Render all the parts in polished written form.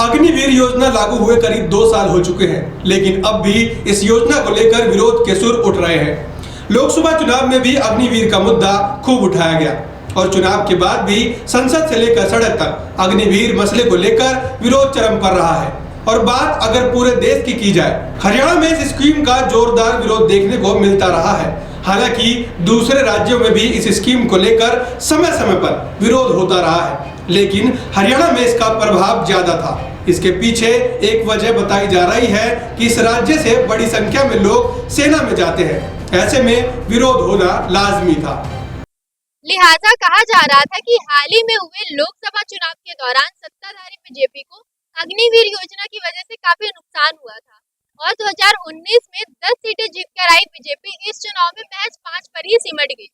अग्निवीर योजना लागू हुए करीब 2 साल हो चुके हैं, लेकिन अब भी इस योजना को लेकर विरोध के सुर उठ रहे हैं। लोकसभा चुनाव में भी अग्निवीर का मुद्दा खूब उठाया गया और चुनाव के बाद भी संसद से लेकर सड़क तक अग्निवीर मसले को लेकर विरोध चरम पर रहा है। और बात अगर पूरे देश की जाए, हरियाणा में इस स्कीम का जोरदार विरोध देखने को मिलता रहा है। हालांकि दूसरे राज्यों में भी इस स्कीम को लेकर समय समय पर विरोध होता रहा है, लेकिन हरियाणा में इसका प्रभाव ज्यादा था। इसके पीछे एक वजह बताई जा रही है कि इस राज्य से बड़ी संख्या में लोग सेना में जाते हैं, ऐसे में विरोध होना लाजमी था। लिहाजा कहा जा रहा था कि हाल ही में हुए लोकसभा चुनाव के दौरान सत्ताधारी बीजेपी को अग्निवीर योजना की वजह से काफी नुकसान हुआ था और 2019 में 10 सीटें जीतकर आई बीजेपी इस चुनाव में महज 5 पर ही सिमट गई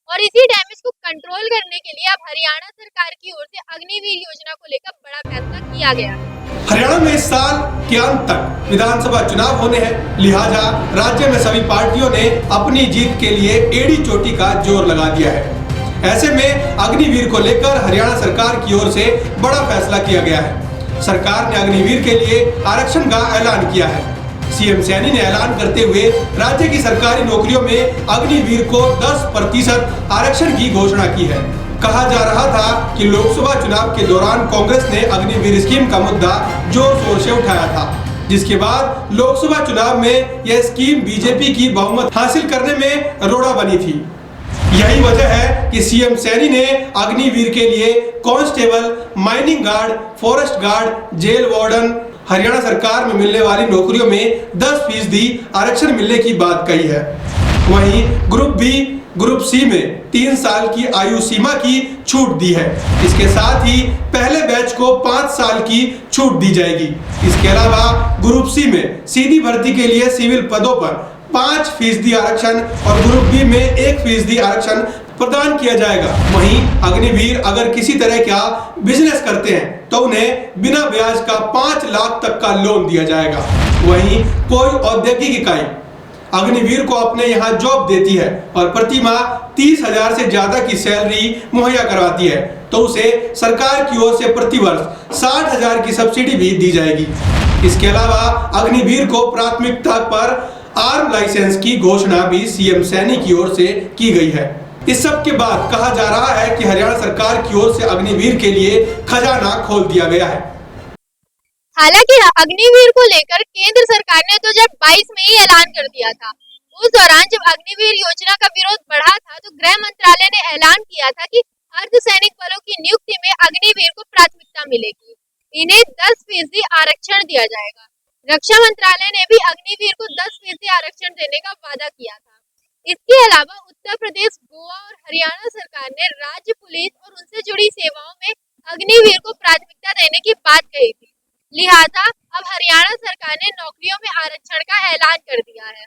और इसी डैमेज को कंट्रोल करने के लिए अब हरियाणा सरकार की ओर से अग्निवीर योजना को लेकर बड़ा फैसला किया गया है। हरियाणा में इस साल के अंत तक विधानसभा चुनाव होने हैं, लिहाजा राज्य में सभी पार्टियों ने अपनी जीत के लिए एड़ी चोटी का जोर लगा दिया है। ऐसे में अग्निवीर को लेकर हरियाणा सरकार की ओर से बड़ा फैसला किया गया है। सरकार ने अग्निवीर के लिए आरक्षण का ऐलान किया है। सीएम सैनी ने ऐलान करते हुए राज्य की सरकारी नौकरियों में अग्निवीर को 10% आरक्षण की घोषणा की है। कहा जा रहा था कि लोकसभा चुनाव के दौरान कांग्रेस ने अग्निवीर स्कीम का मुद्दा जोर शोर से उठाया था, जिसके बाद लोकसभा चुनाव में यह स्कीम बीजेपी की बहुमत हासिल करने में रोड़ा बनी थी। यही वजह है कि सीएम सैनी ने अग्निवीर के लिए constable, mining guard, forest guard, jail warden, Haryana सरकार में मिलने वाली नौकरियों में 10% आरक्षण मिलने की बात कही है। वहीं ग्रुप बी, ग्रुप सी में 3 साल की आयु सीमा की छूट दी है। इसके साथ ही पहले बैच को 5 साल की छूट दी जाएगी। इसके अलावा ग्रुप सी में सीधी भर्ती के लिए सिविल पदों पर 5% आरक्षण और ग्रुप बी में 1% आरक्षण प्रदान किया जाएगा। वहीं अग्निवीर अगर किसी तरह का बिजनेस करते हैं तो उन्हें बिना ब्याज का 5 लाख तक का लोन दिया जाएगा। वहीं कोई औद्योगिक इकाई अग्निवीर को अपने यहाँ जॉब देती है और प्रति माह 30,000 से ज्यादा की सैलरी मुहैया करवाती है तो उसे सरकार की ओर से प्रति वर्ष 60,000 की सब्सिडी भी दी जाएगी। इसके अलावा अग्निवीर को प्राथमिकता पर आर्म लाइसेंस की घोषणा भी सीएम सैनी की ओर से की गई है। इस सब के बाद कहा जा रहा है कि हरियाणा सरकार की ओर से अग्निवीर के लिए खजाना खोल दिया गया है। हालांकि अग्निवीर को लेकर केंद्र सरकार ने 2022 में ही ऐलान कर दिया था। उस दौरान जब अग्निवीर योजना का विरोध बढ़ा था तो गृह मंत्रालय ने ऐलान किया था कि अर्धसैनिक बलों की नियुक्ति में अग्निवीर को प्राथमिकता मिलेगी। इन्हें 10% आरक्षण दिया जाएगा। रक्षा मंत्रालय ने भी अग्निवीर को 10% आरक्षण देने का वादा किया था। इसके अलावा उत्तर प्रदेश, गोवा और हरियाणा सरकार ने राज्य पुलिस और उनसे जुड़ी सेवाओं में अग्निवीर को प्राथमिकता देने की बात कही थी। लिहाजा अब हरियाणा सरकार ने नौकरियों में आरक्षण का ऐलान कर दिया है।